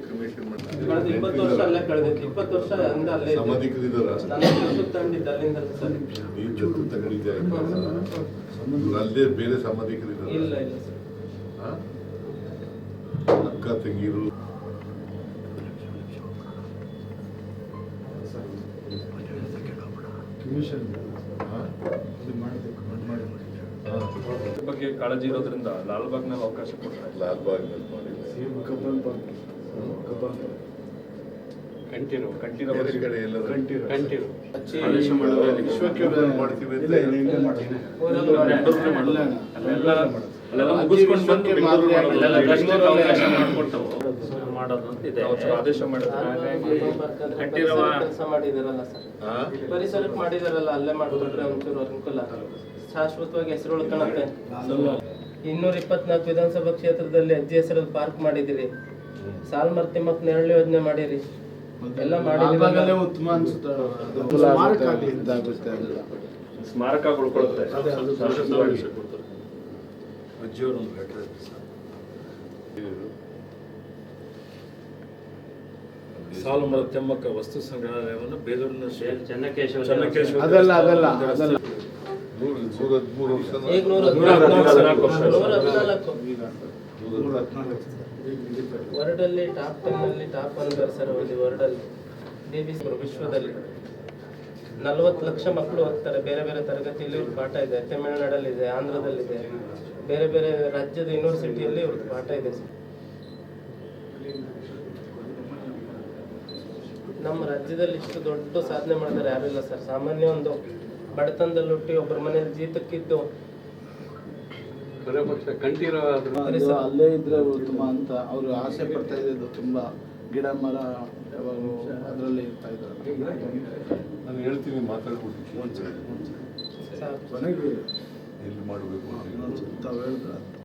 Cremation ಕಳೆದ 20 ವರ್ಷ ಅಲ್ಲೇ ಕಳೆದಿತ್ತು. 20 ವರ್ಷ ಅಂದ ಅಲ್ಲೇ ಸಮಾಧಿಕರಿದ್ದಾರ ತಂದಿದ್ದ ಅಲ್ಲಿಂದ ಸರ್. ಈ ಜೊತೆ ತಗೊಂಡಿದ್ದೆ ಅಲ್ಲೇ ಬೇರೆ ಸಮಾಧಿಕರಿದ್ದಾರ? ಇಲ್ಲ ಇಲ್ಲ ಸರ್. ಅಕ್ಕ ತಂಗಿರು ಬಗ್ಗೆ ಕಾಳಜಿ ಇರೋದ್ರಿಂದ ಲಾಲ್ಬಾಗ್ನಲ್ಲಿ ಅವಕಾಶ ಕೊಡ್ತಾರೆ. ಲಾಲ್ಬಾಗ್ನಲ್ಲಿ ಮಾಡಿಲ್ಲ, ಕಂಠೀರವ ಬೇರೆ ಕಡೆ ಎಲ್ಲ ವಿಶ್ವಕ್ಕೆ ಮಾಡ್ತೀವಿ ಅಂತ ಆದೇಶ ಕೆಲಸ ಮಾಡಿದಾರಲ್ಲ ಸರ್, ಪರಿಸರಕ್ಕೆ ಮಾಡಿದಾರಲ್ಲ, ಅಲ್ಲೇ ಮಾಡ್ಕೊಂಡ್ರೆ ಒಂಚೂರು ಅನುಕೂಲ, ಶಾಶ್ವತವಾಗಿ ಹೆಸರು ಉಳ್ಕೊಳತ್ತೆ. 224 ವಿಧಾನಸಭಾ ಕ್ಷೇತ್ರದಲ್ಲಿ ಅಜ್ಜಿ ಹೆಸರಲ್ಲಿ ಪಾರ್ಕ್ ಮಾಡಿದಿರಿ, ಸಾಲ್ಮರ್ ತಿಮ್ಮಕ್ ನೆರಳು ಯೋಜನೆ ಮಾಡಿರಿ, ಎಲ್ಲ ಮಾಡಿದಿರಿ. ಉತ್ತಮ ಅನ್ಸುತ್ತೆ. ಸ್ಮಾರಕ ಉಳ್ಕೊಳುತ್ತೆ. ಸಾಲುಮರದ ತಿಮ್ಮಕ್ಕ ವಸ್ತು ಸಂಗ್ರಹಾಲಯವನ್ನು ಬೇಲೂರಿನ ಚೆನ್ನಕೇಶವ ಅದಲ್ಲ 113 ವರ್ಷ ಈಗ 114 ವರ್ಲ್ಡಲ್ಲಿ ಟಾಪ್ 10 ಅಲ್ಲಿ ಟಾಪ್ 1 ಸರ್ ವರ್ಲ್ಡಲ್ಲಿ DBC ವಿಶ್ವದಲ್ಲಿ 40 ಲಕ್ಷ ಮಕ್ಕಳು ಓದ್ತಾರೆ. ಬೇರೆ ಬೇರೆ ತರಗತಿಯಲ್ಲಿ ಇವ್ರ ಪಾಠ ಇದೆ. ತಮಿಳುನಾಡಲ್ಲಿದೆ, ಆಂಧ್ರದಲ್ಲಿದೆ, ಬೇರೆ ಬೇರೆ ರಾಜ್ಯದ ಯೂನಿವರ್ಸಿಟಿಯಲ್ಲಿ ಇವ್ರದ್ದು ಪಾಠ ಇದೆ ಸರ್. ನಮ್ಮ ರಾಜ್ಯದಲ್ಲಿ ಇಷ್ಟು ದೊಡ್ಡ ಸಾಧನೆ ಮಾಡಿದ್ರೆ ಯಾರು ಇಲ್ಲ ಸರ್. ಸಾಮಾನ್ಯ ಒಂದು ಬಡತನದಲ್ಲಿ ಹುಟ್ಟಿ ಒಬ್ಬರ ಮನೆಯಲ್ಲಿ ಜೀತಕ್ಕಿದ್ದು ಅಲ್ಲೇ ಇದ್ರೆ ಉತ್ತಮ ಅಂತ ಅವರು ಆಸೆ ಪಡ್ತಾ ಇದ್ದು. ತುಂಬಾ ಗಿಡ ಮರ ಯಾವಾಗಲೂ ಅದರಲ್ಲಿ ಇರ್ತಾ ಇದ್ದಾರೆ. ನಾನು ಹೇಳ್ತೀನಿ, ಮಾತಾಡ್ಕೊಡ್ತೀನಿ ಕೊನೆಗೆ ಎಲ್ಲಿ ಮಾಡಬೇಕು ತಾವು ಹೇಳಿದ್ರೆ